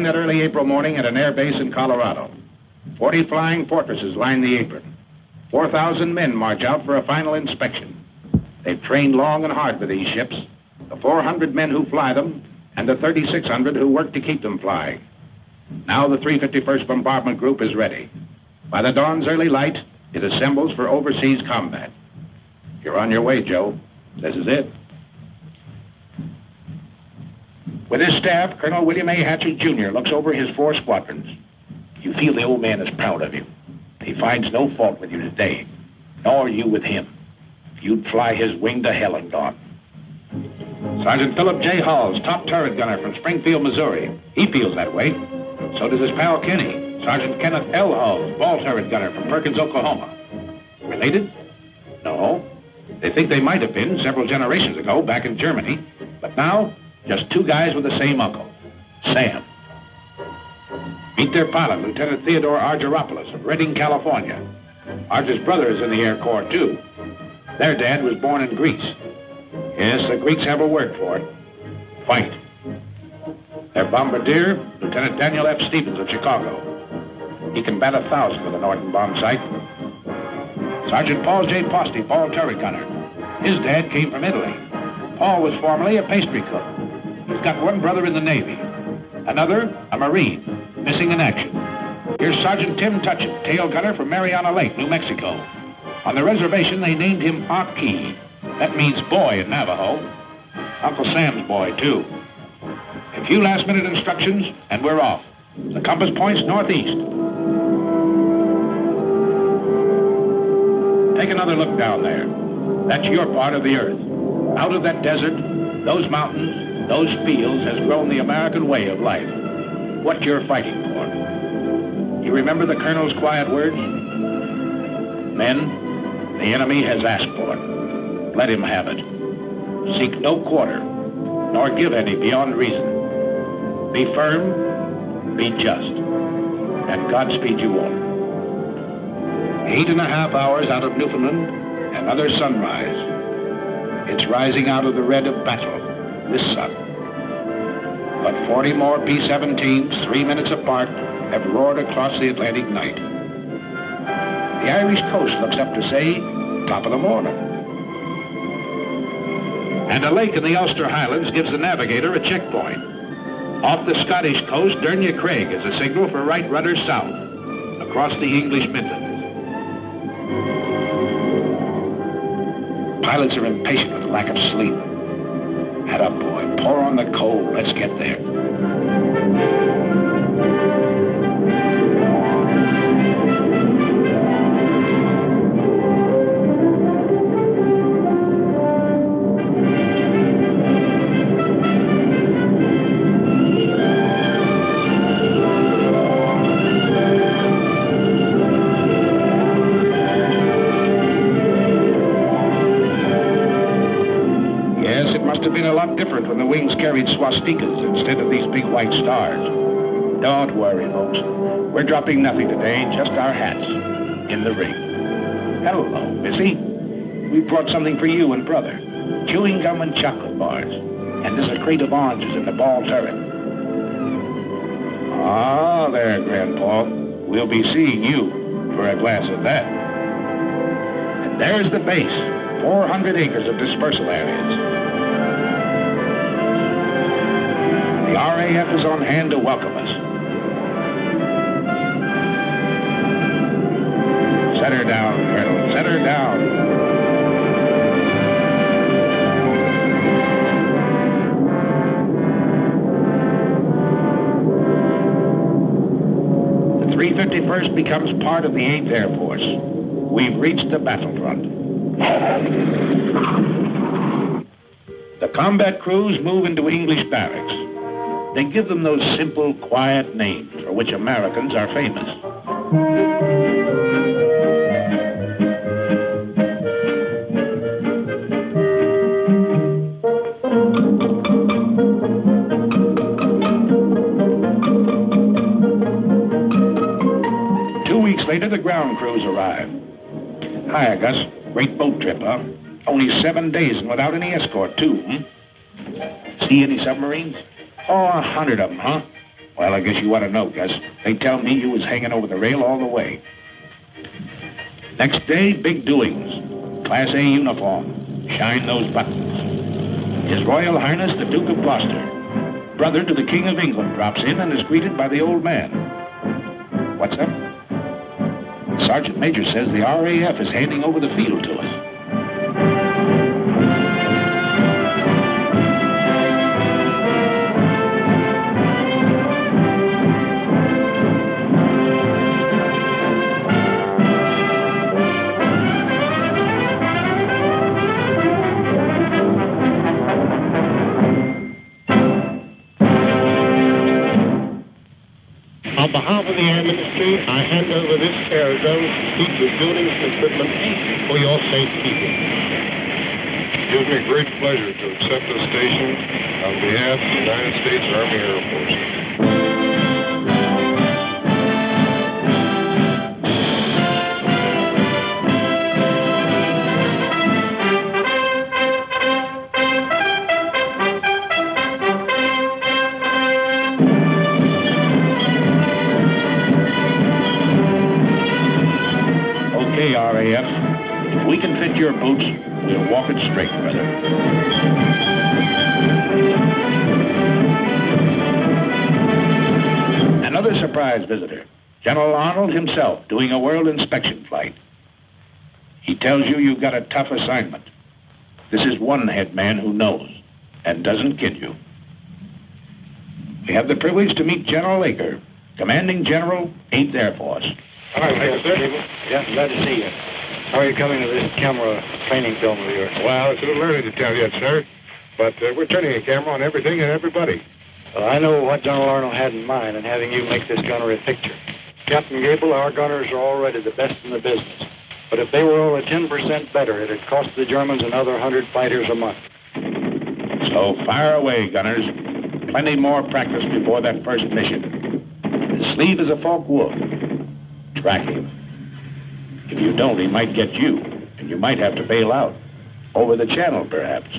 that early April morning at an air base in Colorado. 40 flying fortresses line the apron. 4,000 men march out for a final inspection. They've trained long and hard for these ships, the 400 men who fly them, and the 3,600 who work to keep them flying. Now the 351st Bombardment Group is ready. By the dawn's early light, it assembles for overseas combat. You're on your way, Joe. This is it. With his staff, Colonel William A. Hatchett, Jr. looks over his 4 squadrons. You feel the old man is proud of you. He finds no fault with you today, nor you with him. You'd fly his wing to hell and gone. Sergeant Philip J. Halls, top turret gunner from Springfield, Missouri. He feels that way. So does his pal Kenny, Sergeant Kenneth L. Halls, ball turret gunner from Perkins, Oklahoma. Related? No. They think they might have been several generations ago back in Germany, but now, just 2 guys with the same uncle, Sam. Meet their pilot, Lieutenant Theodore Argyropoulos of Redding, California. Argy's brother is in the Air Corps, too. Their dad was born in Greece. Yes, the Greeks have a word for it. Fight. Their bombardier, Lieutenant Daniel F. Stevens of Chicago. He can bat 1,000 with a Norton bomb sight. Sergeant Paul J. Posty, ball turret gunner. His dad came from Italy. Paul was formerly a pastry cook. He's got 1 brother in the Navy. Another, a Marine, missing in action. Here's Sergeant Tim Tutchet, tail gunner from Mariana Lake, New Mexico. On the reservation, they named him Aki. That means boy in Navajo. Uncle Sam's boy, too. A few last-minute instructions, and we're off. The compass points northeast. Take another look down there. That's your part of the earth. Out of that desert, those mountains, those fields has grown the American way of life. What you're fighting for. You remember the Colonel's quiet words? Men, the enemy has asked for it. Let him have it. Seek no quarter, nor give any beyond reason. Be firm, be just, and Godspeed you all. 8.5 hours out of Newfoundland, another sunrise. It's rising out of the red of battle, this sun. But 40 more B-17s, 3 minutes apart, have roared across the Atlantic night. The Irish coast looks up to say, top of the morning. And a lake in the Ulster Highlands gives the navigator a checkpoint. Off the Scottish coast, Dernya Craig is a signal for right rudder south, across the English Midlands. Pilots are impatient with the lack of sleep. Head up, boy. Pour on the coal. Let's get there. Different when the wings carried swastikas instead of these big white stars. Don't worry, folks. We're dropping nothing today, just our hats in the ring. Hello, Missy. We brought something for you and brother. Chewing gum and chocolate bars. And there's a crate of oranges in the ball turret. Ah, there, Grandpa. We'll be seeing you for a glass of that. And there's the base. 400 acres of dispersal areas. The RAF is on hand to welcome us. Set her down, Colonel. Set her down. The 351st becomes part of the 8th Air Force. We've reached the battlefront. The combat crews move into English barracks. They give them those simple, quiet names for which Americans are famous. Later, the ground crews arrive. Hiya, Gus. Great boat trip, huh? Only 7 days and without any escort, too, See any submarines? Oh, 100 of them, huh? Well, I guess you want to know, Gus. They tell me you was hanging over the rail all the way. Next day, big doings. Class A uniform. Shine those buttons. His Royal Highness, the Duke of Gloucester, brother to the King of England, drops in and is greeted by the old man. What's up? The Sergeant Major says the RAF is handing over the field to us. On behalf of the Air Ministry, I hand over this aerodrome complete with buildings and equipment for your safekeeping. It gives me great pleasure to accept this station on behalf of the United States Army Air Force. Okay, RAF. If we can fit your boots, we'll walk it straight, brother. Another surprise visitor. General Arnold himself doing a world inspection flight. He tells you you've got a tough assignment. This is one head man who knows and doesn't kid you. We have the privilege to meet General Aker, Commanding General, 8th Air Force. Hi, sir. Yeah, glad to see you. How are you coming to this camera training film of yours? Well, it's a little early to tell yet, sir, but we're turning a camera on everything and everybody. Well, I know what General Arnold had in mind in having you make this gunnery picture. Captain Gable, our gunners are already the best in the business. But if they were only 10% better, it'd cost the Germans another 100 fighters a month. So fire away, gunners. Plenty more practice before that first mission. His sleeve is a forked wolf. Track him. If you don't, he might get you, and you might have to bail out. Over the channel, perhaps.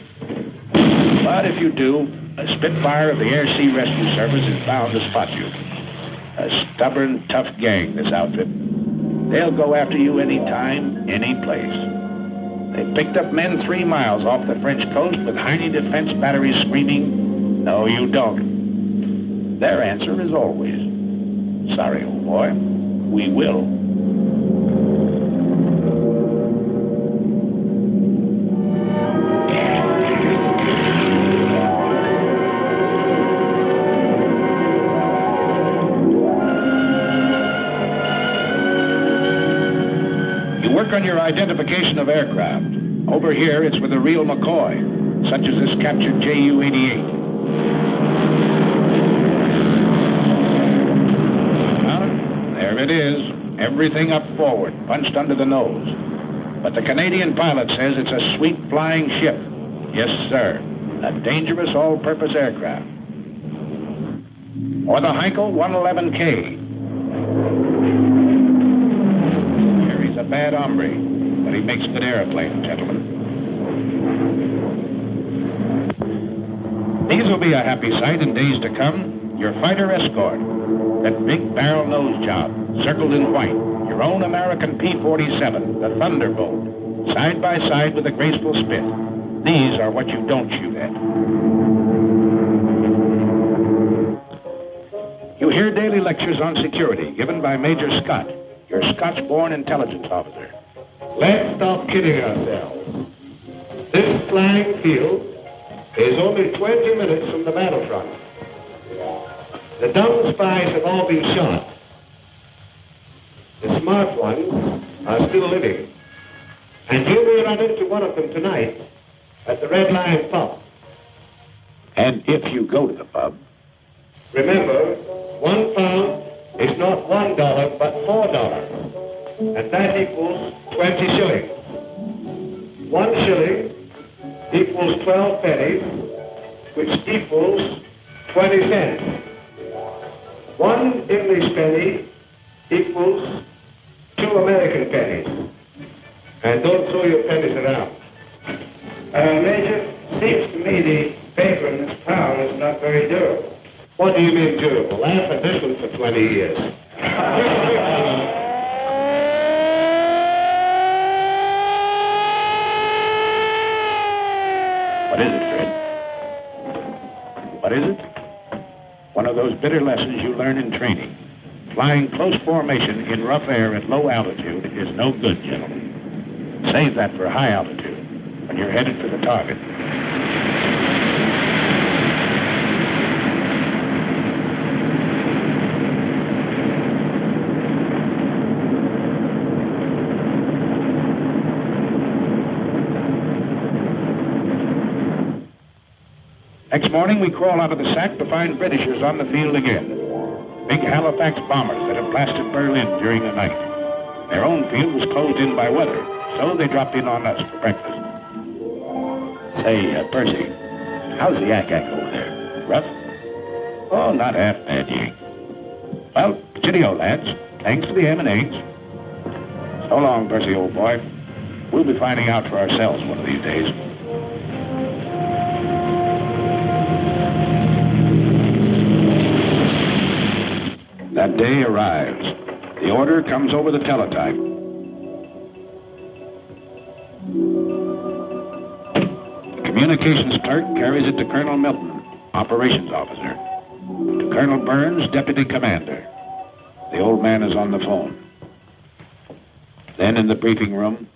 But if you do, a Spitfire of the Air Sea Rescue Service is bound to spot you. A stubborn, tough gang, this outfit. They'll go after you any time, any place. They picked up men 3 miles off the French coast with Heine defense batteries screaming, "No, you don't." Their answer is always, "Sorry, old boy, we will." On your identification of aircraft. Over here, it's with a real McCoy, such as this captured Ju-88. There it is, everything up forward, punched under the nose. But the Canadian pilot says it's a sweet flying ship. Yes, sir, a dangerous all-purpose aircraft. Or the Heinkel 111K. A bad hombre, but he makes good airplanes, gentlemen. These will be a happy sight in days to come. Your fighter escort, that big barrel nose job, circled in white, your own American P-47, the Thunderbolt, side by side with a graceful spit. These are what you don't shoot at. You hear daily lectures on security given by Major Scott, your Scotch-born intelligence officer. Let's stop kidding ourselves. This flying field is only 20 minutes from the battlefront. The dumb spies have all been shot. The smart ones are still living. And you may run into one of them tonight at the Red Lion pub. And if you go to the pub, remember, £1 is not $1, but $4. And that equals 20 shillings. 1 shilling equals 12 pennies, which equals 20 cents. 1 English penny equals 2 American pennies. And don't throw your pennies around. Major, seems to me the paper in this town is not very durable. What do you mean, durable? Laugh at this one for 20 years. What is it, Fred? What is it? One of those bitter lessons you learn in training. Flying close formation in rough air at low altitude is no good, gentlemen. Save that for high altitude, when you're headed for the target. Next morning, we crawl out of the sack to find Britishers on the field again. Big Halifax bombers that had blasted Berlin during the night. Their own field was closed in by weather, so they dropped in on us for breakfast. Say, Percy, how's the yak-yak over there? Rough? Oh, not half bad, Yank. Well, cheerio, lads. Thanks for the M&As. So long, Percy, old boy. We'll be finding out for ourselves one of these days. That day arrives. The order comes over the teletype. The communications clerk carries it to Colonel Milton, operations officer. To Colonel Burns, deputy commander. The old man is on the phone. Then in the briefing room.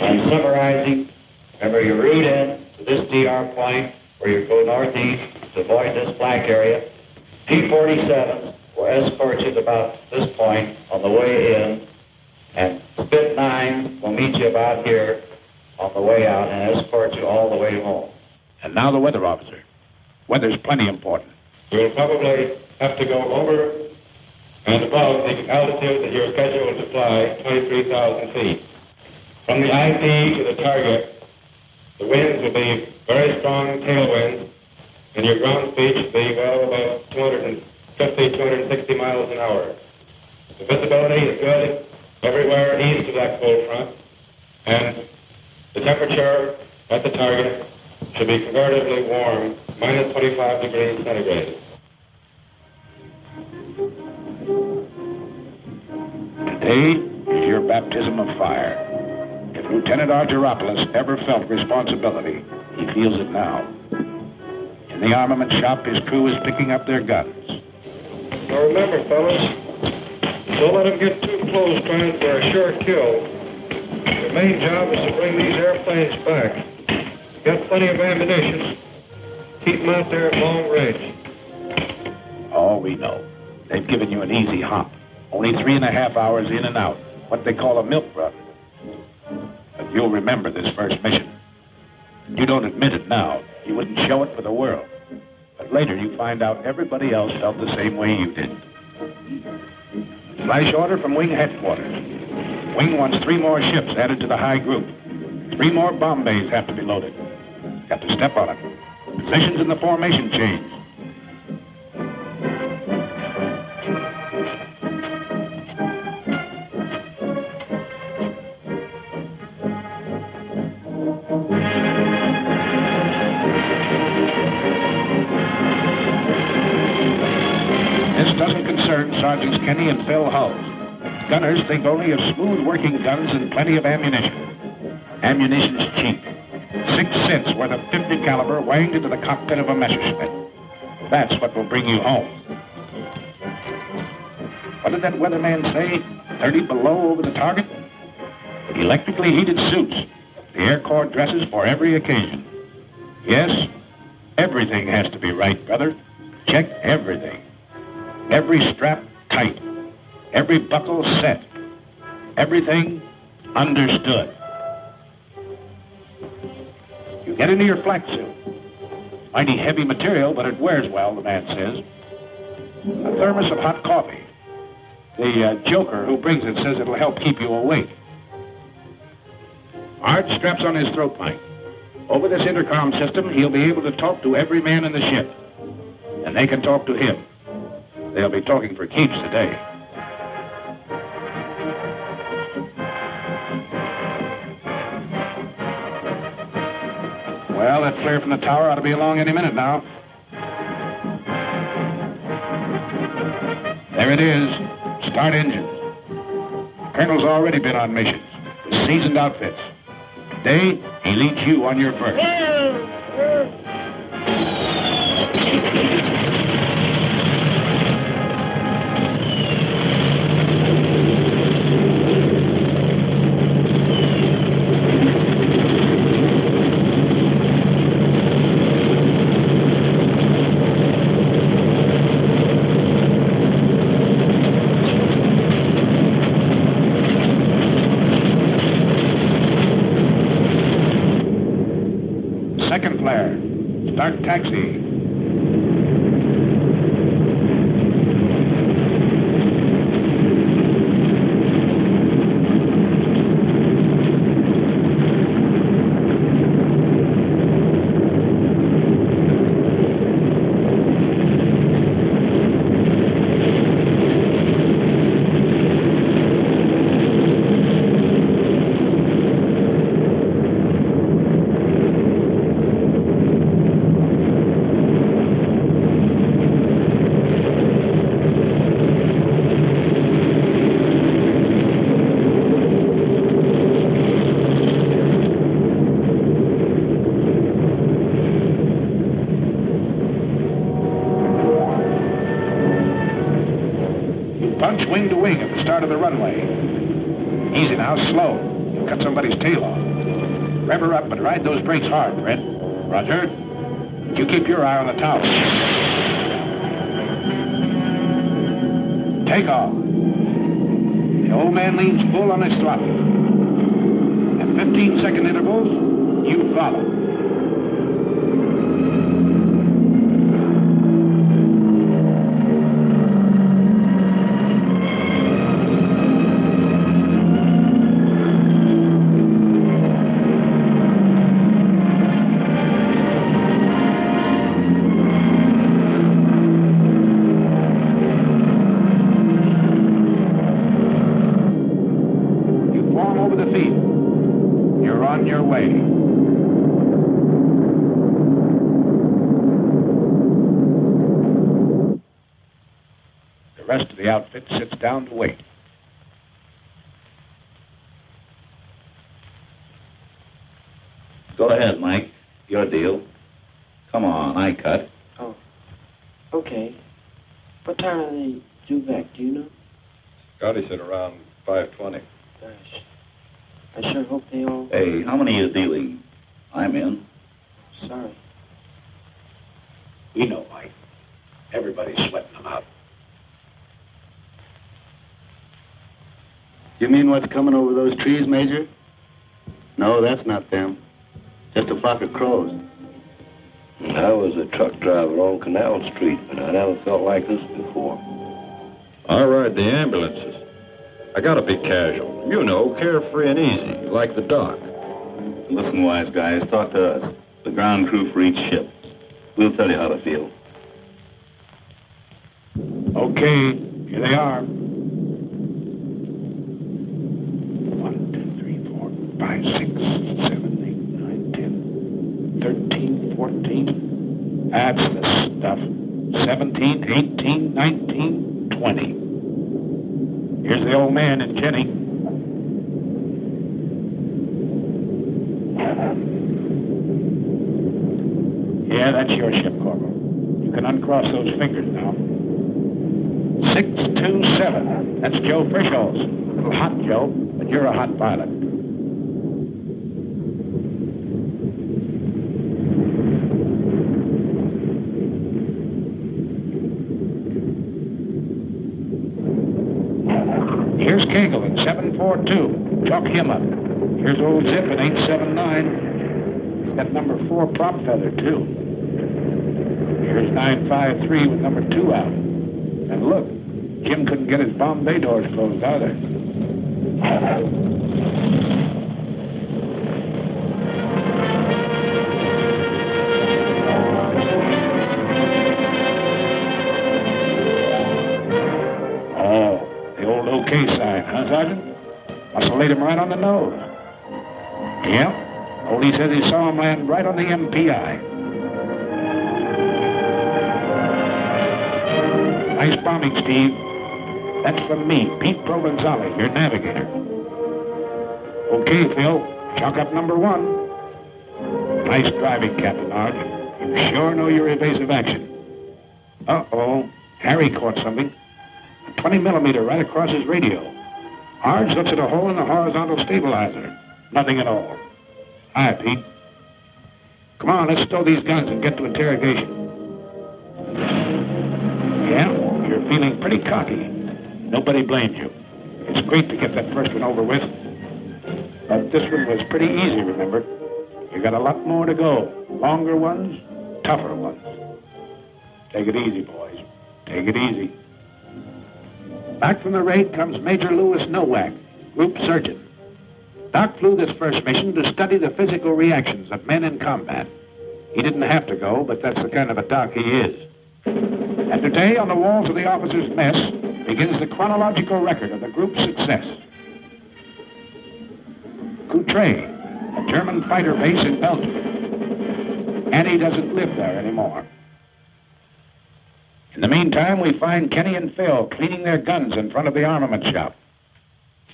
I'm summarizing. Remember your route in to this DR point where you go northeast to avoid this black area. P-47s will escort you to about this point on the way in, and Spit 9 will meet you about here on the way out and escort you all the way home. And now the weather officer. Weather's plenty important. You'll probably have to go over and above the altitude that you're scheduled to fly, 23,000 feet. From the IP to the target, the winds will be very strong tailwinds, and your ground speed should be, well, about 260 miles an hour. The visibility is good everywhere east of that cold front, and the temperature at the target should be comparatively warm, minus 25 degrees centigrade. Today is your baptism of fire. If Lieutenant Argyropoulos ever felt responsibility, he feels it now. In the armament shop, his crew is picking up their guns. Now remember, fellas, don't let them get too close trying for a sure kill. The main job is to bring these airplanes back. You got plenty of ammunition. Keep them out there at long range. Oh, we know. They've given you an easy hop. Only 3.5 hours in and out. What they call a milk run. But you'll remember this first mission. You don't admit it now. You wouldn't show it for the world. But later you find out everybody else felt the same way you did. Flash order from Wing headquarters. Wing wants 3 more ships added to the high group. 3 more bomb bays have to be loaded. Got to step on it. Positions in the formation change. Sergeants Kenny and Phil Hulls. Gunners think only of smooth-working guns and plenty of ammunition. Ammunition's cheap. 6 cents worth of .50 caliber wanged into the cockpit of a Messerschmitt. That's what will bring you home. What did that weatherman say? 30 below over the target? Electrically heated suits. The Air Corps dresses for every occasion. Yes, everything has to be right, brother. Check everything. Every strap tight. Every buckle set. Everything understood. You get into your flak suit. Mighty heavy material, but it wears well, the man says. A thermos of hot coffee. The joker who brings it says it'll help keep you awake. Art straps on his throat mic. Over this intercom system, he'll be able to talk to every man in the ship. And they can talk to him. They'll be talking for keeps today. Well, that flare from the tower ought to be along any minute now. There it is. Start engines. The colonel's already been on missions with seasoned outfits. Today, he leads you on your first. Second flare. Start taxi. Punch wing to wing at the start of the runway. Easy now, slow. You'll cut somebody's tail off. Rev her up, but ride those brakes hard, Red. Roger. You keep your eye on the tower. Take off. The old man leans full on his throttle. At 15-second intervals, you follow. You're on your way. The rest of the outfit sits down to wait. Go ahead, Mike. Your deal. Come on, I cut. Oh, okay. What time are they due back, do you know? Scotty said around 5:20. Gosh. I sure hope they all... Hey, how many is dealing? I'm in. Sorry. We know, Mike. Everybody's sweating them out. You mean what's coming over those trees, Major? No, that's not them. Just a flock of crows. I was a truck driver on Canal Street, but I never felt like this before. I ride the ambulances. I gotta be casual. You know, carefree and easy, like the doc. Listen, wise guys, talk to us. The ground crew for each ship. We'll tell you how to feel. Okay, here they are. 1, 2, 3, 4, 5, 6, 7, 8, 9, 10, 13, 14. That's the stuff. 17, 18, 19, 20. Here's the old man and Jenny. Yeah, that's your ship, Corporal. You can uncross those fingers now. 627. That's Joe Frischholz. A little hot, Joe, but you're a hot pilot. Here's Gable in 742. Chalk him up. Here's old Zip in 879. He's got number 4 prop feather, too. Here's 953 with number 2 out. And look, Jim couldn't get his bomb bay doors closed either. OK sign, huh, Sergeant? Must have laid him right on the nose. Yep. Oldie says he saw him land right on the MPI. Nice bombing, Steve. That's from me, Pete Provenzale, your navigator. Okay, Phil, chalk up number 1. Nice driving, Captain Arch. You sure know your evasive action. Uh-oh, Harry caught something. A 20 millimeter right across his radio. Arch looks at a hole in the horizontal stabilizer. Nothing at all. Hi, Pete. Come on, let's stow these guns and get to interrogation. Yeah, you're feeling pretty cocky. Nobody blamed you. It's great to get that first one over with. But this one was pretty easy, remember? You got a lot more to go. Longer ones, tougher ones. Take it easy, boys. Take it easy. Back from the raid comes Major Louis Nowak, Group Surgeon. Doc flew this first mission to study the physical reactions of men in combat. He didn't have to go, but that's the kind of a doc he is. And today, on the walls of the officers' mess, begins the chronological record of the group's success. Coutray, a German fighter base in Belgium. Annie doesn't live there anymore. In the meantime, we find Kenny and Phil cleaning their guns in front of the armament shop.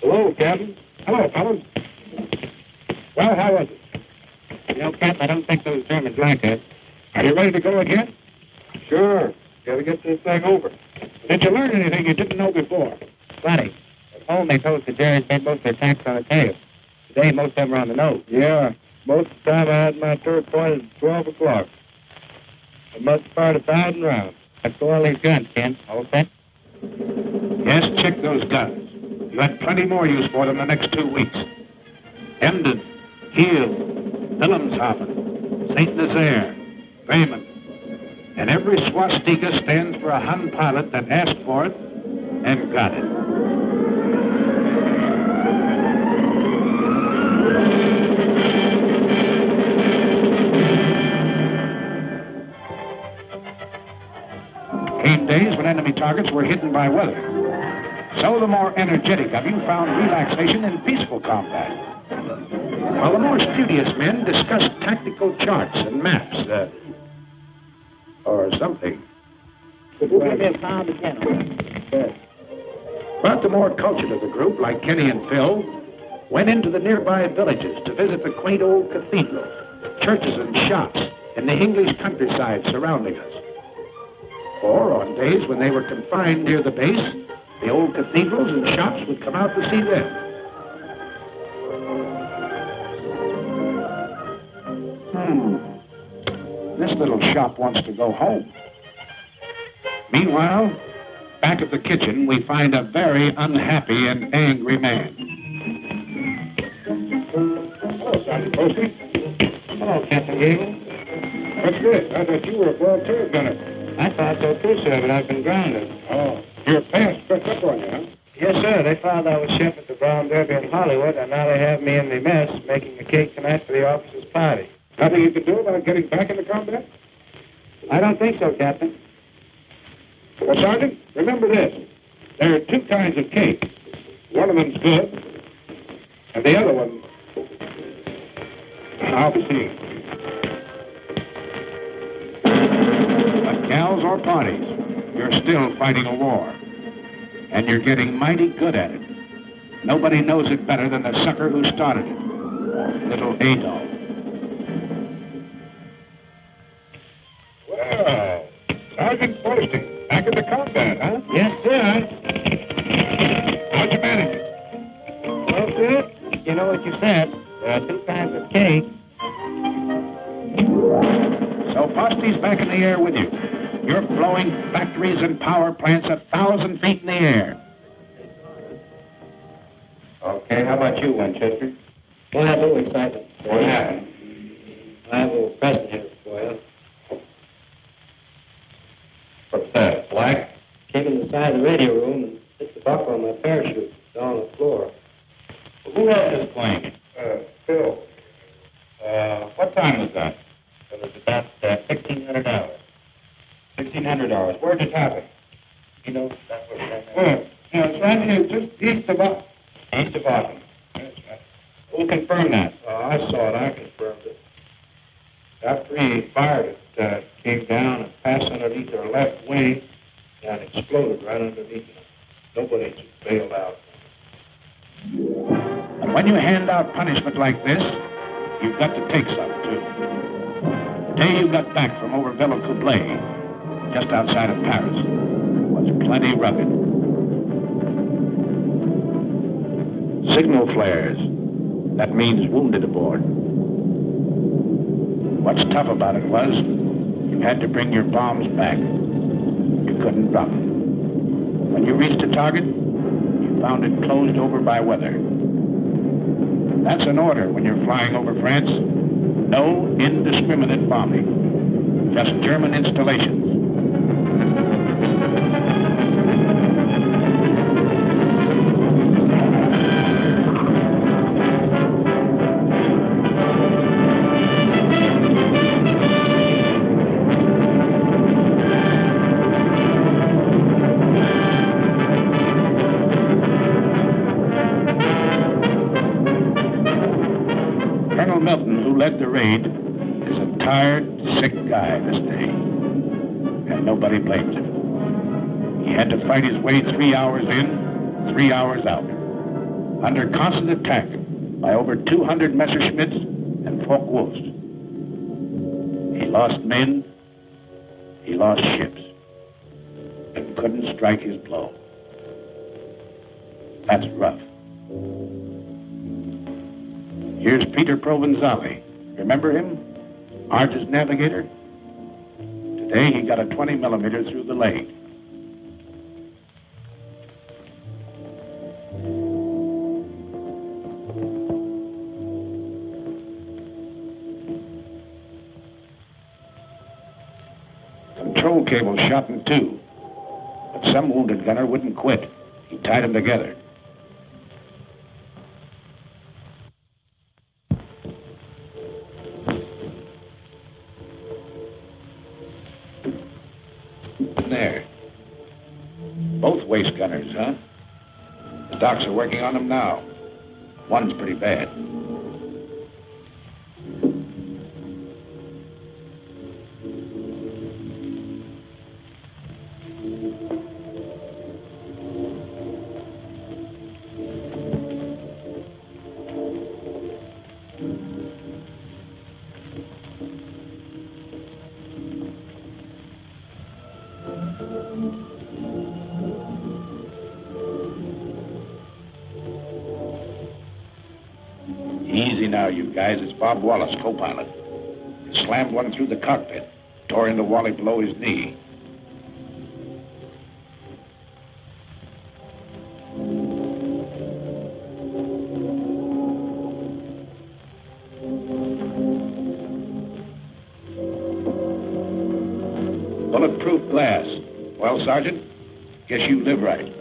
Hello, Captain. Hello, fellas. Well, how was it? You know, Captain, I don't think those Germans like us. Are you ready to go again? Sure. Gotta get this thing over. Did you learn anything you didn't know before? Plenty. At home, they told us the Jerry's made most of their attacks on the tail. Today, most of them are on the nose. Yeah. Most of the time I had my turret pointed at 12 o'clock. I must have fired 1,000 rounds. Let's go all these guns, Ken. All set? Yes, check those guns. You had plenty more use for them the next 2 weeks. Emden, Kiel, Wilhelmshaven, St. Nazaire, Bremen. And every swastika stands for a Hun pilot that asked for it and got it. Came days when enemy targets were hidden by weather. So the more energetic of you found relaxation in peaceful combat. While the more studious men discussed tactical charts and maps, or something. But But the more cultured of the group, like Kenny and Phil, went into the nearby villages to visit the quaint old cathedrals, churches and shops in the English countryside surrounding us. Or on days when they were confined near the base, the old cathedrals and shops would come out to see them. This little shop wants to go home. Meanwhile, back at the kitchen, we find a very unhappy and angry man. Hello, Sergeant Posey. Hello, Captain Gable. What's this? I thought you were a World War II gunner. I thought so too, sir, but I've been grounded. Oh, your pants crept up on you, huh? Yes, sir. They found I was chef at the Brown Derby in Hollywood, and now they have me in the mess making a cake tonight for the officers' party. Nothing you can do about getting back into combat? I don't think so, Captain. Well, Sergeant, remember this. There are 2 kinds of cake. One of them's good, and the other one, I'll be seeing. But gals or parties, you're still fighting a war. And you're getting mighty good at it. Nobody knows it better than the sucker who started it. Little Adolf. Well, Sergeant Posting, back in the combat, huh? Yes, sir. How'd you manage it? Well, good. You know what you said. There are 2 kinds of cake. So Poste's back in the air with you. You're blowing factories and power plants 1,000 feet in the air. Okay, how about you, Winchester? Well, I have a little excitement. What happened? I have a little present here for you. What's that, black? Came in the side of the radio room and hit the buckle on my parachute down on the floor. Who else is playing? Phil. What time was that? It was about $1,600. $1,600. Where'd it happen? You know, that's what it Yeah, it's right here, just east of us. East of Auckland. That's right. Who confirmed that? I saw it. I confirmed it. After he fired it, came down and passed underneath our left wing and exploded right underneath it. Nobody bailed out. And when you hand out punishment like this, you've got to take some, too. The day you got back from over Villers-Coublay, just outside of Paris, was plenty rugged. Signal flares. That means wounded aboard. What's tough about it was you had to bring your bombs back. You couldn't drop them. When you reached a target, you found it closed over by weather. That's an order when you're flying over France. No indiscriminate bombing. Just German installations. Led the raid is a tired, sick guy this day, and nobody blames him. He had to fight his way 3 hours in, 3 hours out, under constant attack by over 200 Messerschmitts and Focke-Wulfs. He lost men, he lost ships, and couldn't strike his blow. That's rough. Here's Peter Provenzale. Remember him? Arge's navigator? Today he got a 20 millimeter through the leg. Control cable shot in two, but some wounded gunner wouldn't quit. He tied them together. There. Both waist gunners, huh? The docs are working on them now. One's pretty bad. Easy now, you guys. It's Bob Wallace, co-pilot. He slammed one through the cockpit, tore into Wally below his knee. Bulletproof glass. Well, Sergeant, guess you live right.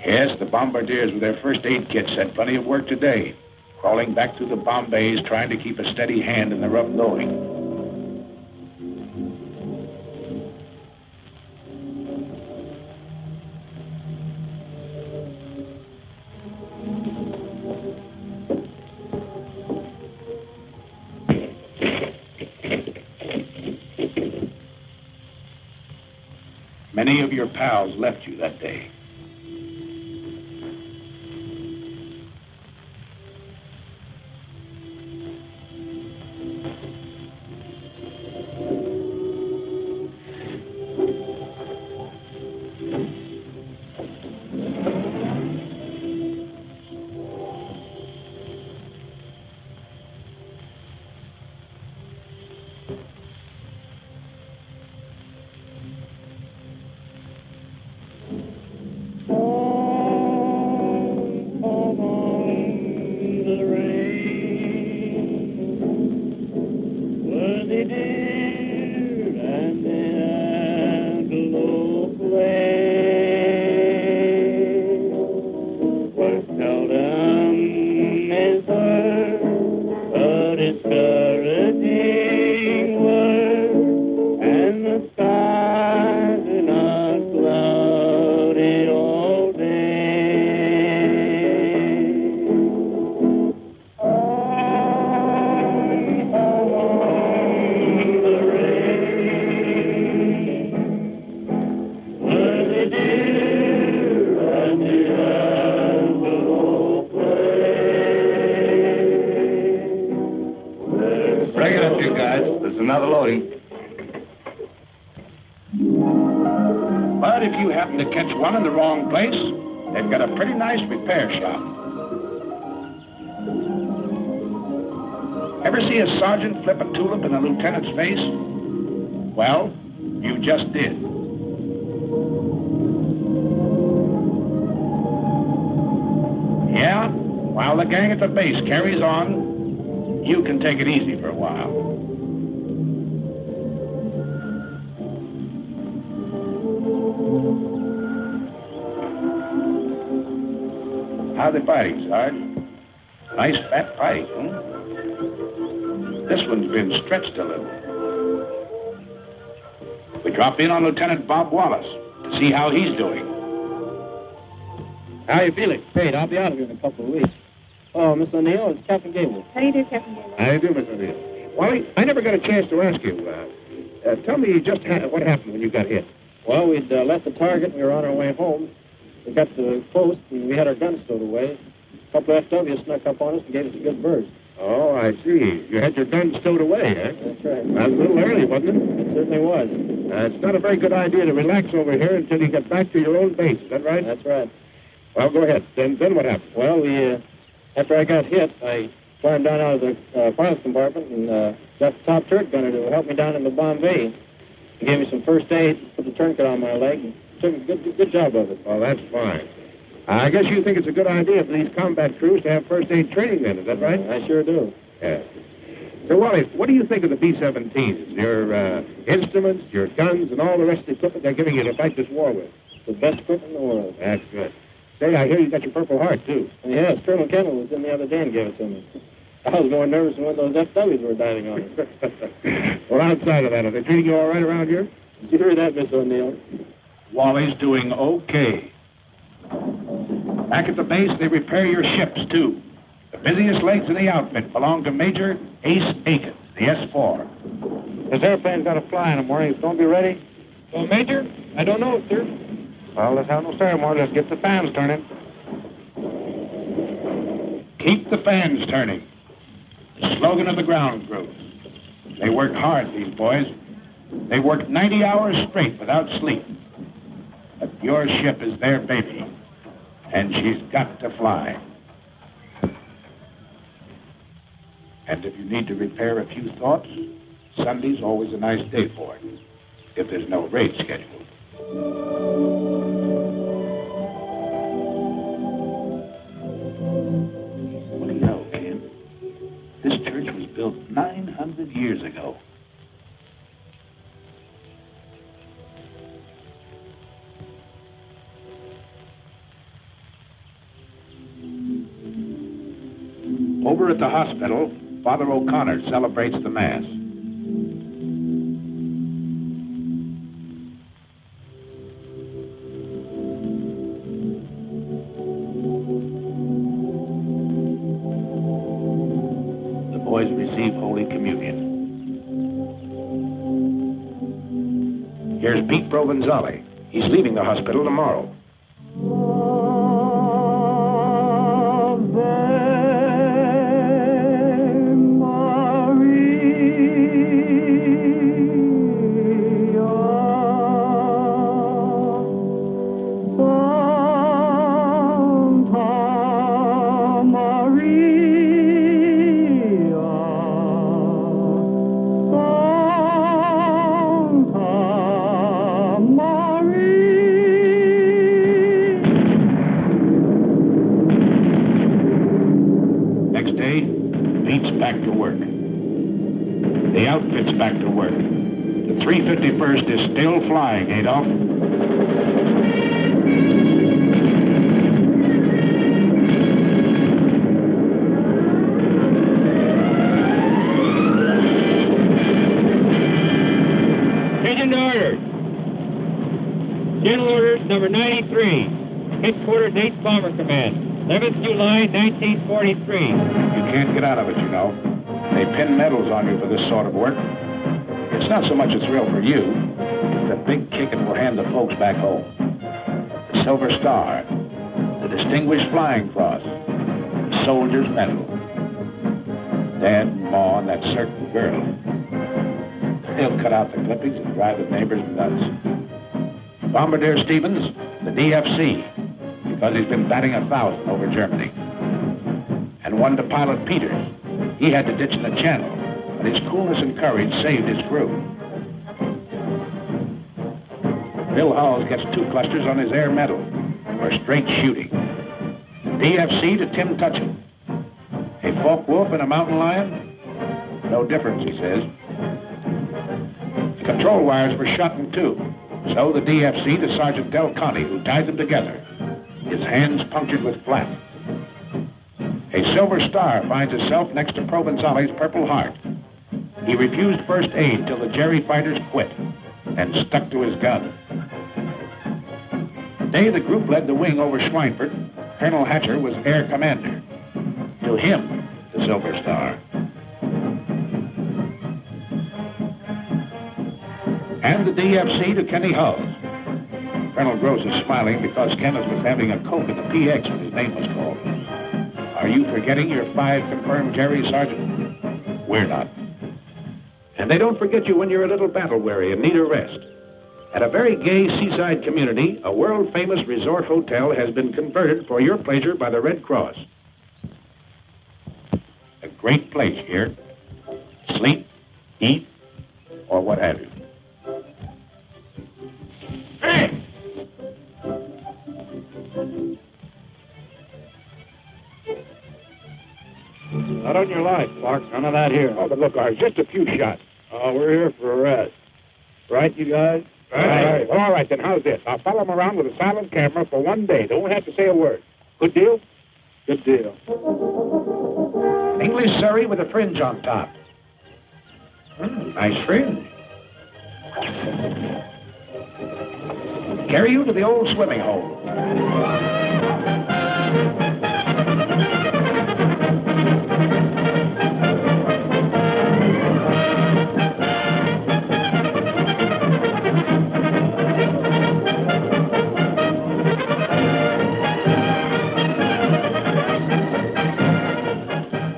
Yes, the bombardiers with their first aid kits had plenty of work today, crawling back through the bomb bays, trying to keep a steady hand in the rough going. Many of your pals left you that day. to catch one in the wrong place, they've got a pretty nice repair shop. Ever see a sergeant flip a tulip in a lieutenant's face? Well, you just did. Yeah, while the gang at the base carries on, you can take it easy for a while. How they fighting, Sarge? Nice fat fight, huh? This one's been stretched a little. We drop in on Lieutenant Bob Wallace to see how he's doing. How are you feeling? Great, I'll be out of here in a couple of weeks. Oh, Miss O'Neill, it's Captain Gable. How do you do, Captain Gable? How do you do, Miss O'Neill? Wally, I never got a chance to ask you. Tell me just what happened when you got hit. Well, we'd left the target. We were on our way home. We got to the post, and we had our guns stowed away. A couple of FWs snuck up on us and gave us a good burst. Oh, I see. You had your guns stowed away, huh? That's right. That was a little early, wasn't it? It certainly was. It's not a very good idea to relax over here until you get back to your own base. Is that right? That's right. Well, go ahead. Then what happened? Well, after I got hit, I climbed down out of the pilot's compartment and got the top turret gunner to help me down in the bomb bay. He gave me some first aid, put the tourniquet on my leg, and took a good job of it. Well, that's fine. I guess you think it's a good idea for these combat crews to have first aid training then, is that right? I sure do. Yeah. So, Wally, what do you think of the B-17s? Your instruments, your guns, and all the rest of the equipment they're giving you to fight this war with? The best equipment in the world. That's good. Say, I hear you got your Purple Heart, too. Yes, Colonel Kendall was in the other day and gave it to me. I was more nervous than when those FWs were diving on us. Well, outside of that, are they treating you all right around here? Did you hear that, Miss O'Neill? Wally's doing okay. Back at the base, they repair your ships, too. The busiest legs in the outfit belong to Major Ace Aiken, the S-4. This airplane's got to fly in the morning. It's going to be ready? Well, Major, I don't know, sir. Well, let's have no ceremony. Let's get the fans turning. Keep the fans turning. The slogan of the ground group. They work hard, these boys. They work 90 hours straight without sleep. But your ship is their baby, and she's got to fly. And if you need to repair a few thoughts, Sunday's always a nice day for it, if there's no raid scheduled. What do you know, Ken? This church was built 900 years ago. Over at the hospital, Father O'Connor celebrates the Mass. The boys receive Holy Communion. Here's Pete Provenzale. He's leaving the hospital tomorrow. Back to work. The 351st is still flying, Adolph. Attention to orders. General Orders number 93. Headquarters 8th Bomber Command. 11th July, 1943. You can't get out of it, you know. They pin medals on you for this sort of work. It's not so much a thrill for you. It's a big kick it will hand the folks back home. The Silver Star, the Distinguished Flying Cross, the Soldier's Medal. Dad and Ma and that certain girl. They'll cut out the clippings and drive the neighbors nuts. Bombardier Stevens, the DFC, because he's been batting 1,000 over Germany. And one to Pilot Peters. He had to ditch in the channel, but his coolness and courage saved his crew. Bill Hawes gets 2 clusters on his air medal for straight shooting. DFC to Tim Tutchin. A Focke-Wulf and a mountain lion? No difference, he says. The control wires were shot in 2. So the DFC to Sergeant Del Conte, who tied them together. His hands punctured with flak. A Silver Star finds itself next to Provenzali's Purple Heart. He refused first aid till the Jerry fighters quit and stuck to his gun. The day the group led the wing over Schweinfurt, Colonel Hatcher was air commander. To him, the Silver Star. And the DFC to Kenny Hulls. Colonel Gross is smiling because Kenneth was having a Coke in the PX when his name was called. Are you forgetting your 5 confirmed Jerry, Sergeant? We're not. And they don't forget you when you're a little battle-weary and need a rest. At a very gay seaside community, a world-famous resort hotel has been converted for your pleasure by the Red Cross. A great place here. Sleep, eat, or what have you. Hey! Not on your life, Clark. None of that here. Oh, but look, Art, just a few shots. Oh, we're here for a rest. Right, you guys? Right. Well, all right, then, how's this? I'll follow him around with a silent camera for 1 day. Don't have to say a word. Good deal? Good deal. English Surrey with a fringe on top. Nice fringe. Carry you to the old swimming hole.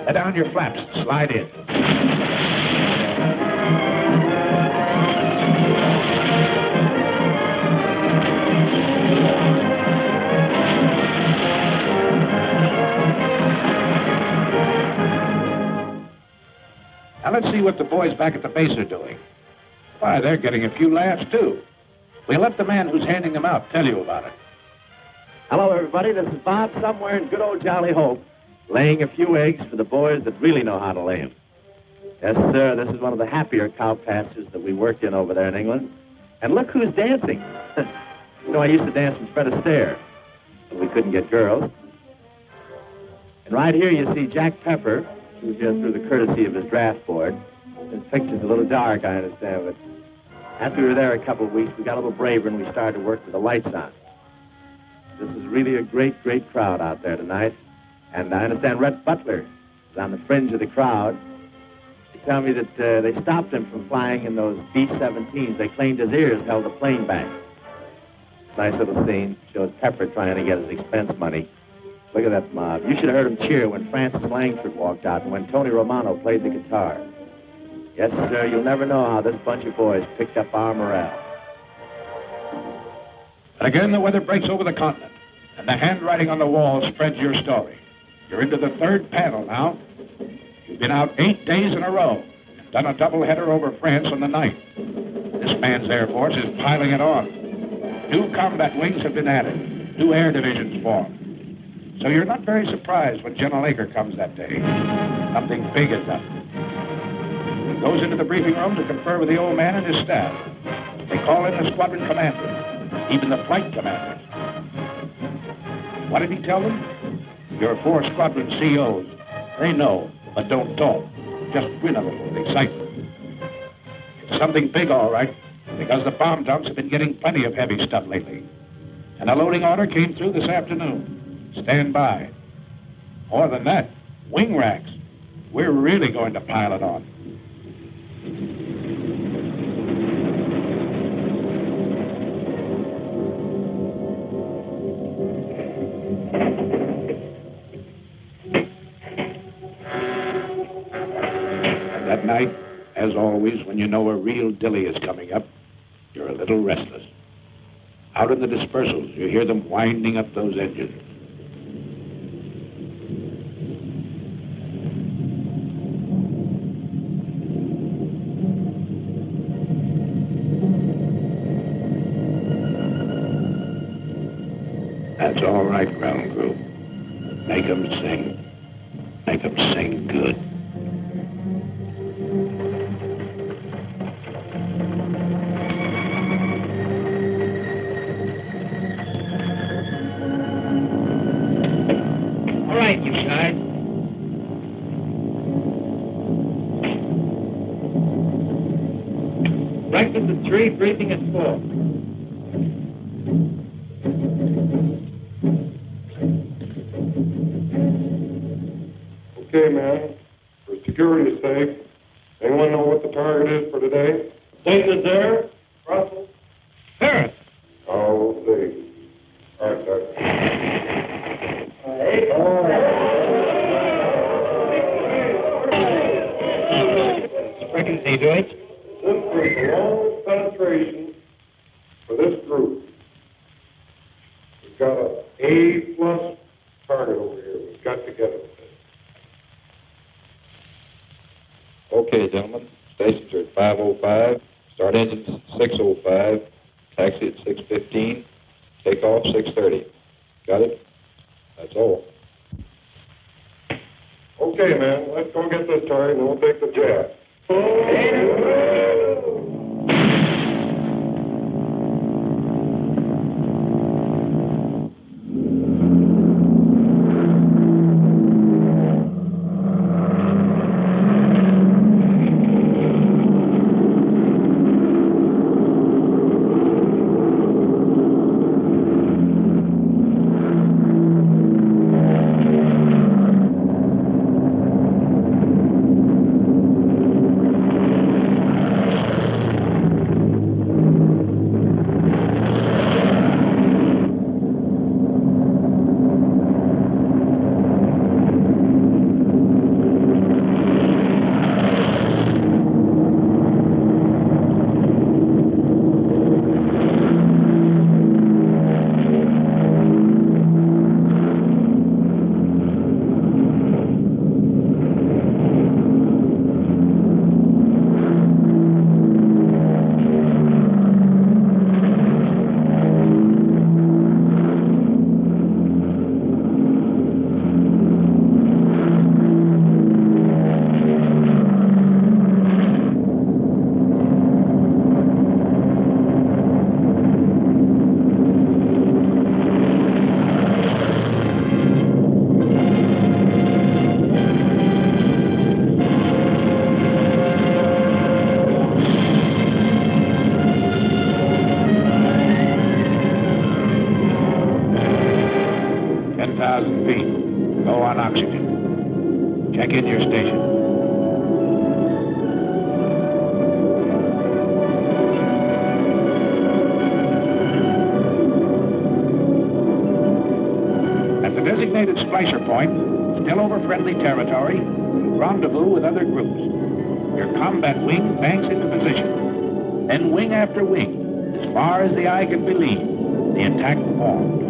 Let down your flaps. Slide in. Now let's see what the boys back at the base are doing. Why, they're getting a few laughs, too. We'll let the man who's handing them out tell you about it. Hello, everybody. This is Bob somewhere in good old Jolly Hope, laying a few eggs for the boys that really know how to lay them. Yes, sir, this is one of the happier cow pastures that we worked in over there in England. And look who's dancing. You know, I used to dance with Fred Astaire, but we couldn't get girls. And right here you see Jack Pepper, who's here through the courtesy of his draft board. This picture's a little dark, I understand, but after we were there a couple of weeks, we got a little braver and we started to work with the lights on. This is really a great, great crowd out there tonight. And I understand Rhett Butler is on the fringe of the crowd. They tell me that they stopped him from flying in those B-17s. They claimed his ears held the plane back. Nice little scene. Shows Pepper trying to get his expense money. Look at that mob. You should have heard him cheer when Francis Langford walked out and when Tony Romano played the guitar. Yes, sir, you'll never know how this bunch of boys picked up our morale. And again, the weather breaks over the continent, and the handwriting on the wall spreads your story. You're into the 3rd panel now. You've been out 8 days in a row and done a doubleheader over France on the 9th. This man's Air Force is piling it on. 2 combat wings have been added. 2 air divisions formed. So you're not very surprised when General Aker comes that day. Something big is up. He goes into the briefing room to confer with the old man and his staff. They call in the squadron commanders, even the flight commanders. What did he tell them? Your 4 squadron COs. They know, but don't talk. Just grin a little with excitement. It's something big, all right, because the bomb dumps have been getting plenty of heavy stuff lately. And a loading order came through this afternoon. Stand by. More than that, wing racks. We're really going to pile it on. And that night, as always, when you know a real dilly is coming up, you're a little restless. Out in the dispersals, you hear them winding up those engines. That's all right, ground crew. Make 'em sing. Make 'em sing good. All right, you guys. Breakfast at 3, briefing at 4. Okay, man. For security's sake, anyone know what the target is for today? Satan there? Russell? Paris. Oh, we'll see. All right, sir. Sprechen Sie Deutsch? This was the longest penetration for this group. We've got an A-plus target over here. We've got to get it. Okay, gentlemen. Stations are at 5:05. Start engines 6:05. Taxi at 6:15. Takeoff 6:30. Got it? That's all. Okay, man. Let's go get this target and we'll take the jet. Check in your station. At the designated splicer point, still over friendly territory, rendezvous with other groups. Your combat wing banks into position. Then wing after wing, as far as the eye can believe, the attack formed.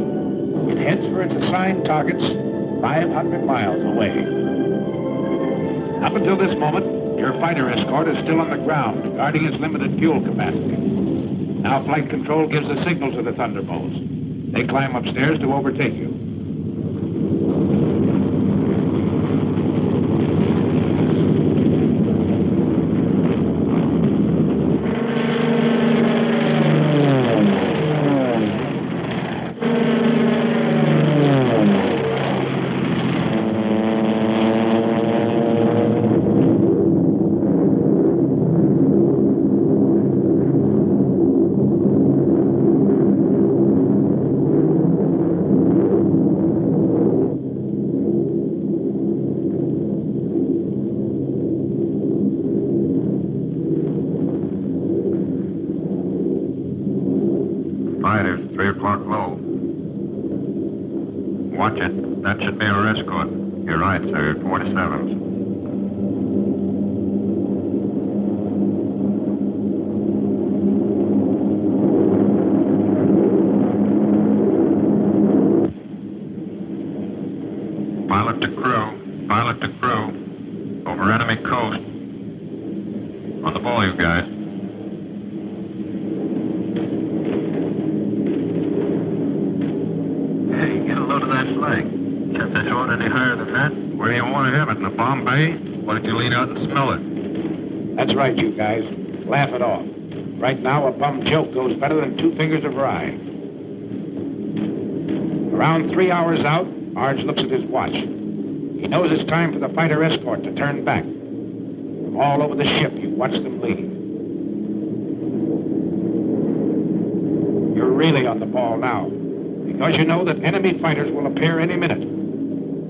It heads for its assigned targets 500 miles away. Up until this moment, your fighter escort is still on the ground, guarding its limited fuel capacity. Now flight control gives a signal to the Thunderbolts. They climb upstairs to overtake you. Fighters, 3 o'clock low. Watch it. That should be our escort. You're right, sir. 47s. to crew. Pilot to crew. Over enemy coast. On the ball, you guys. Hey, get a load of that flag. Can't that go any higher than that? Where do you want to have it? In a bomb bay? Why don't you lean out and smell it? That's right, you guys. Laugh it off. Right now, a bum joke goes better than 2 fingers of rye. Around 3 hours out, Arge looks at his watch. He knows it's time for the fighter escort to turn back. From all over the ship, you watch them leave. You're really on the ball now, because you know that enemy fighters will appear any minute.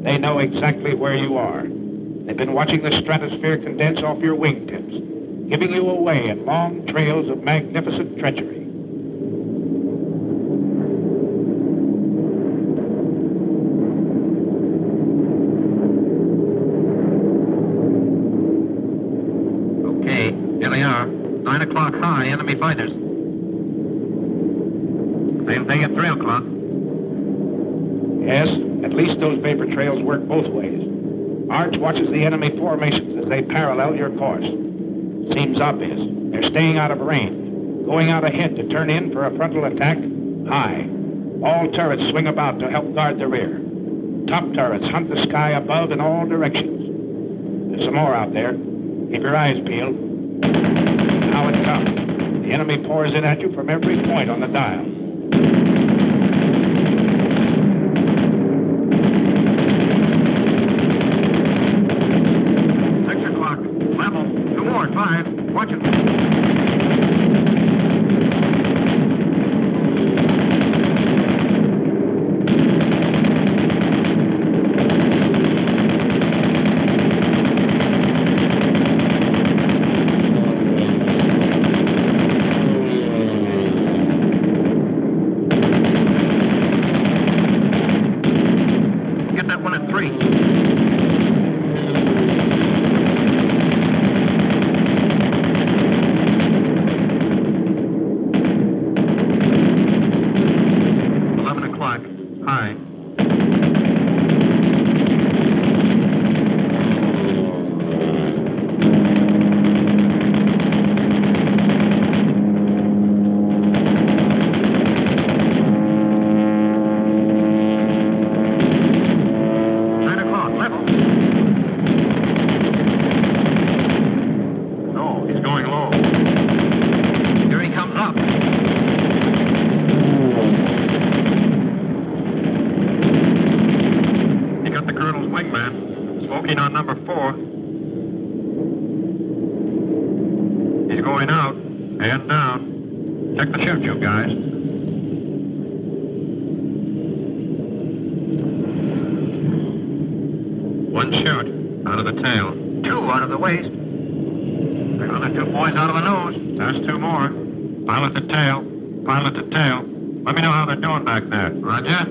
They know exactly where you are. They've been watching the stratosphere condense off your wingtips, giving you away in long trails of magnificent treachery. Okay, here they are. 9 o'clock high, enemy fighters. Same thing at 3 o'clock. Yes, at least those vapor trails work both ways. Arch watches the enemy formations as they parallel your course. Seems obvious. They're staying out of range, going out ahead to turn in for a frontal attack high. All turrets swing about to help guard the rear. Top turrets hunt the sky above in all directions. There's some more out there. Keep your eyes peeled. Now it comes. The enemy pours in at you from every point on the dial. Watch it. Get that one at 3. On number 4. He's going out and down. Check the chute, you guys. One chute out of the tail. 2 out of the waist. The other 2 boys out of the nose. There's 2 more. Pilot the tail. Pilot the tail. Let me know how they're doing back there. Roger.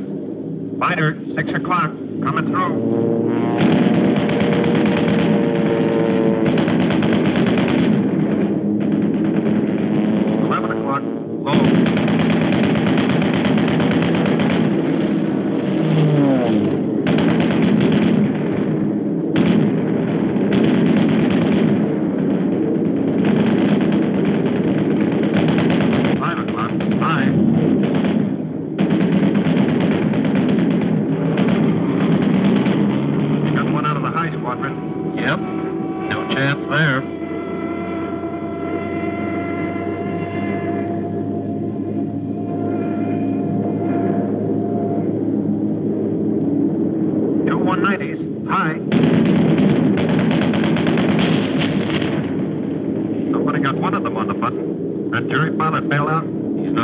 Fighter, 6 o'clock. Coming through.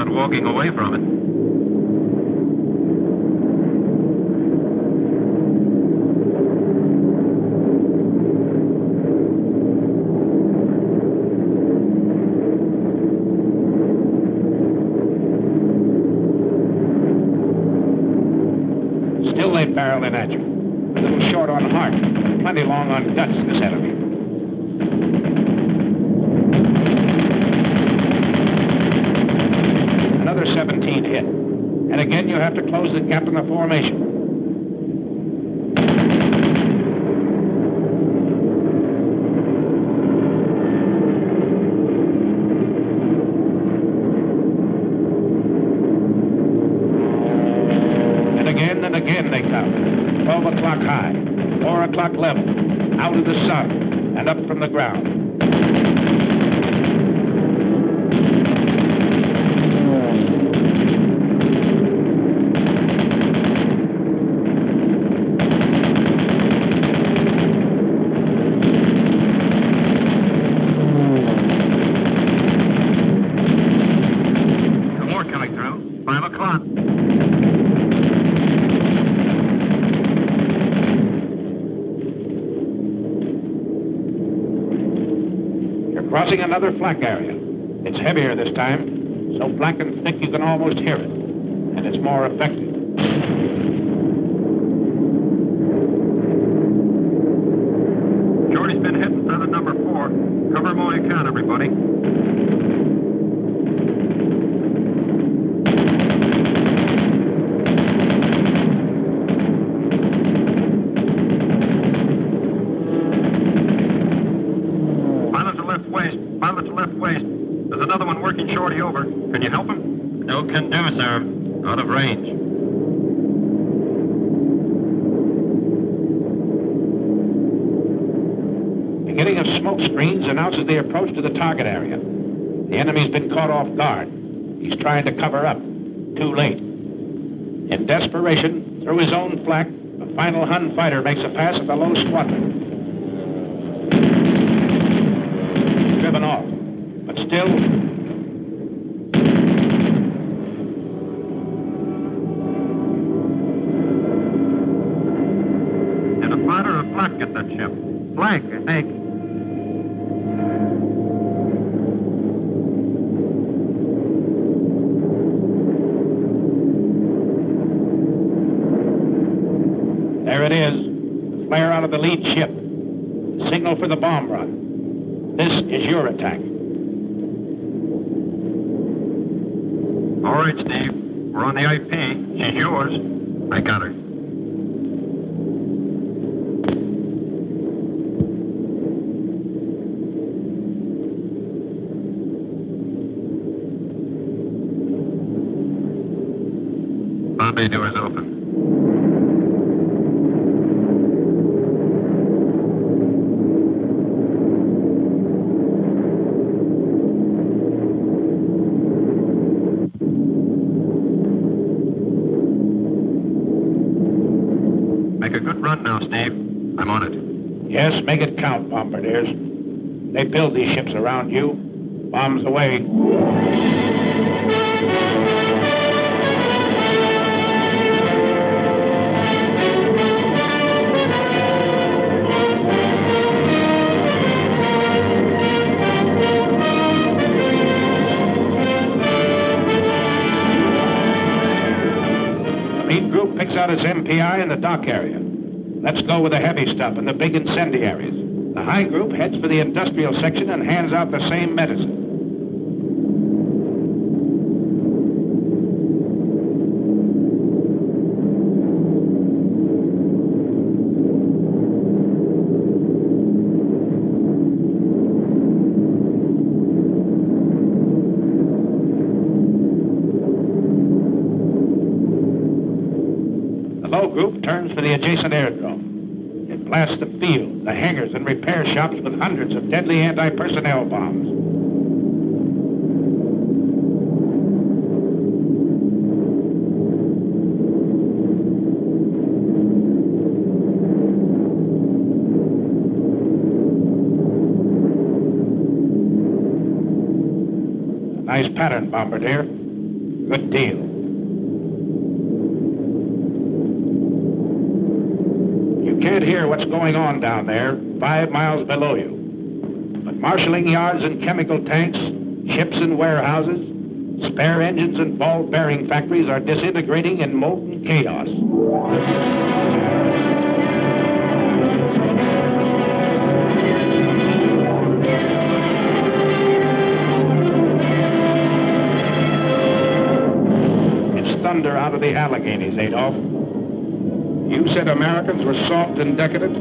Walking away from it. Still they barrel in at you. A little short on heart, plenty long on guts, this enemy. Another 17 hit. And again, you have to close the gap in the formation. and again they come. 12 o'clock high, 4 o'clock level, out of the sun, and up from the ground. Crossing another flak area. It's heavier this time, so black and thick you can almost hear it, and it's more effective. Shorty's been hitting feather number 4. Cover them all you can, everybody. There's another one working Shorty over. Can you help him? No can do, sir. Out of range. Beginning of smoke screens announces the approach to the target area. The enemy's been caught off guard. He's trying to cover up. Too late. In desperation, through his own flak, a final Hun fighter makes a pass at the low squadron. Driven off. But still, did a fighter or a flak get that ship? Flak, I think. There it is. The flare out of the lead ship. The signal for the bomb run. This is your attack. All right, Steve. We're on the IP. She's yours. I got her. Bombay doors open. Run now, Steve. I'm on it. Yes, make it count, bombardiers. They build these ships around you. Bombs away. The lead group picks out its MPI in the dock area. Let's go with the heavy stuff and the big incendiaries. The high group heads for the industrial section and hands out the same medicine. The low group turns for the adjacent airdrome. It blasts the field, the hangars, and repair shops with hundreds of deadly anti-personnel bombs. A nice pattern, bombardier. Good deal. Can't hear what's going on down there, 5 miles below you. But marshalling yards and chemical tanks, ships and warehouses, spare engines and ball bearing factories are disintegrating in molten chaos. It's thunder out of the Alleghenies, Adolf. You said Americans were soft and decadent?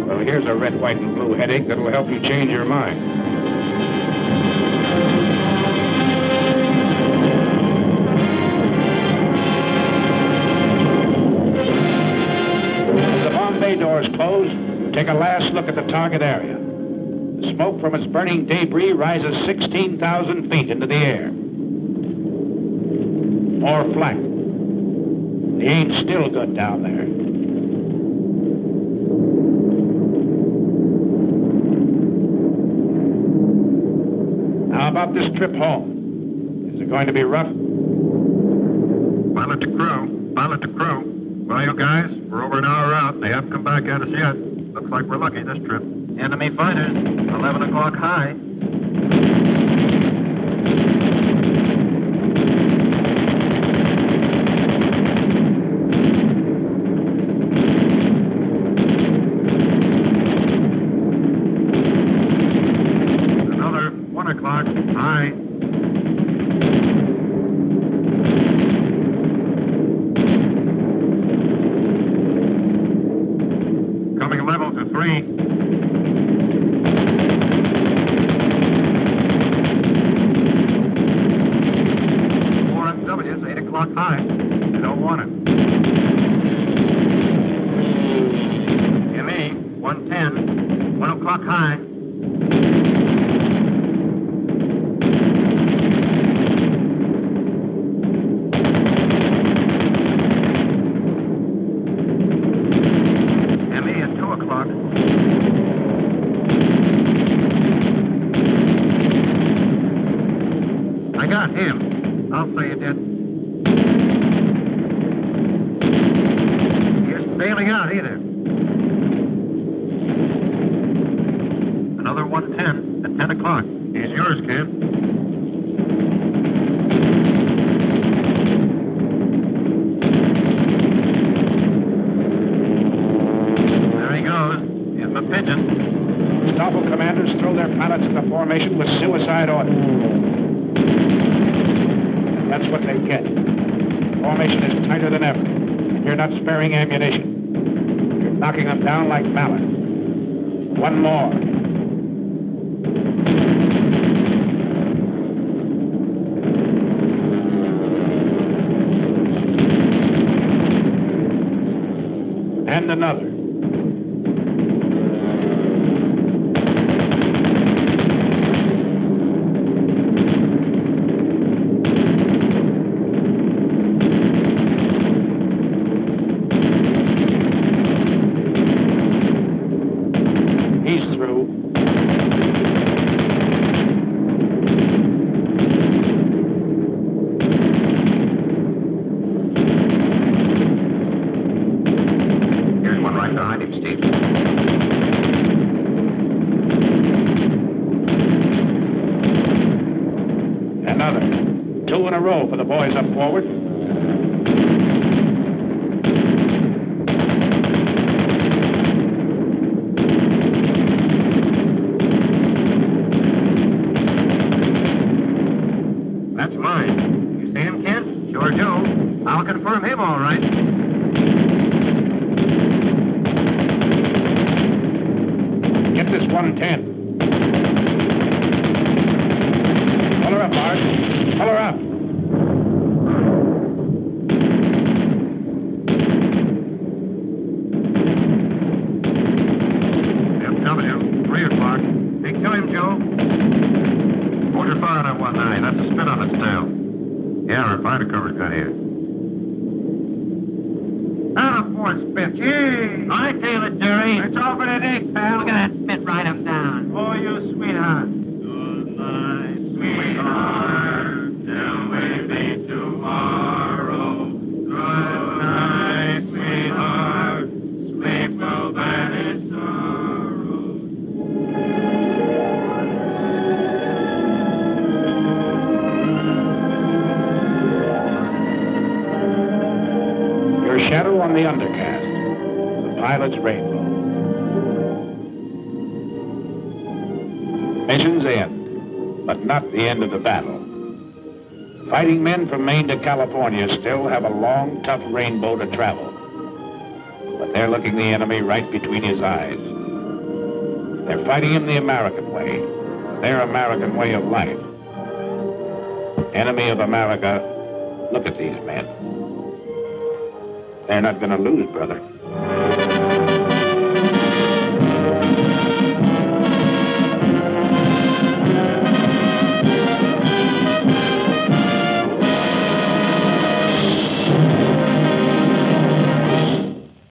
Well, here's a red, white, and blue headache that'll help you change your mind. bay doors close, take a last look at the target area. The smoke from its burning debris rises 16,000 feet into the air. More flak. The aim's still good down there. How about this trip home? Is it going to be rough? Pilot to crew. Pilot to crew. Well, you guys, we're over an hour out. They haven't come back at us yet. Looks like we're lucky this trip. Enemy fighters, 11 o'clock high. Another 1 o'clock high. Coming level to 3. High. They don't want it. ME 110, 1 o'clock high. ME at 2 o'clock. I got him. I'll say you did. Bailing out either. Another 110 at 10 o'clock. He's yours, kid. There he goes. In the pigeon. Stoffel commanders throw their pilots into formation with suicide orders. And that's what they get. Formation is tighter than ever. You're not sparing ammunition. You're knocking them down like mallets. One more. And another. For the boys up forward. That's mine. You see him, Kent? Sure do. I'll confirm him all right. Get this 110. Pull her up, Bart. Pull her up. Fighter cover's got here. Ah, poor Spit. Gee! I tell it, Jerry. It's over today, pal. Look at that Spit ride him down. Oh, you sweetheart. Good night, sweetheart. Till we meet tomorrow. Good night, sweetheart. Sleep will banish sorrow. Shadow on the undercast, the pilot's rainbow. Mission's end, but not the end of the battle. Fighting men from Maine to California still have a long, tough rainbow to travel. But they're looking the enemy right between his eyes. They're fighting him the American way, their American way of life. Enemy of America, look at these men. They're not going to lose, brother.